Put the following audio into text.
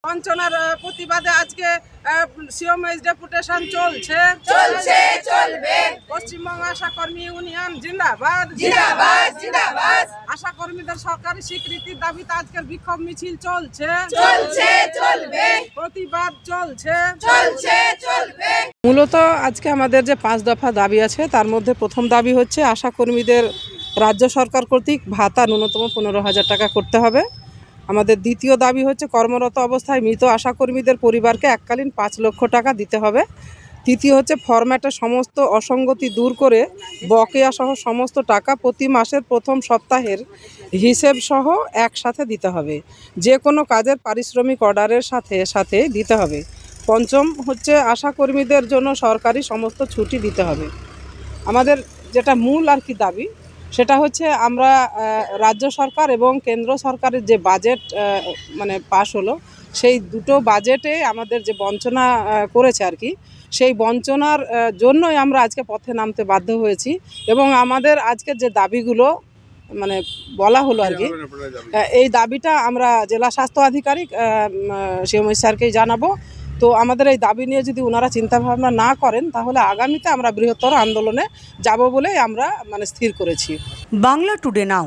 বঞ্চনার প্রতিবাদে আজকে সিওমএইচ ডেপুটেশন চলছে চলবে। পশ্চিমবঙ্গ আশা কর্মী ইউনিয়ন জিন্দাবাদ জিন্দাবাদ জিন্দাবাদ। আশা কর্মীদের সরকারি স্বীকৃতির দাবিতে আজকের বিক্ষোভ মিছিল চলছে চলবে। প্রতিবাদ চলছে চলবে। মূলত আজকে আমাদের যে 5 দফা দাবি আছে তার মধ্যে প্রথম দাবি হচ্ছে আশা কর্মীদের রাজ্য সরকার কর্তৃক ভাতা ন্যূনতম 15,000 টাকা করতে হবে। আমাদের দ্বিতীয় দাবি হচ্ছে কর্মরত অবস্থায় মৃত আশা কর্মীদের পরিবারকে এককালীন 5 লক্ষ টাকা দিতে হবে। তৃতীয় হচ্ছে ফরম্যাটে সমস্ত অসঙ্গতি দূর করে বকেয়া সহ সমস্ত টাকা প্রতি মাসের প্রথম সপ্তাহের হিসেব সহ একসাথে দিতে হবে। যে কোনো কাজের পারিশ্রমিক অর্ডারের সাথে দিতে হবে। পঞ্চম হচ্ছে আশা কর্মীদের জন্য সরকারি সমস্ত ছুটি দিতে হবে। আমাদের যেটা মূল আর কি দাবি সেটা হচ্ছে আমরা রাজ্য সরকার এবং কেন্দ্র সরকারের যে বাজেট পাশ হলো সেই দুটো বাজেটে আমাদের যে বঞ্চনা করেছে আর কি, সেই বঞ্চনার জন্যই আমরা আজকে পথে নামতে বাধ্য হয়েছি। এবং আমাদের আজকের যে দাবিগুলো বলা হলো আর কি, এই দাবিটা আমরা জেলা স্বাস্থ্য আধিকারিক সিওমএইচ স্যারকেই জানাবো। তো আমাদের এই দাবি নিয়ে যদি ওনারা চিন্তাভাবনা না করেন তাহলে আগামীতে আমরা বৃহত্তর আন্দোলনে যাব বলেই আমরা স্থির করেছি। বাংলা টুডে নাও।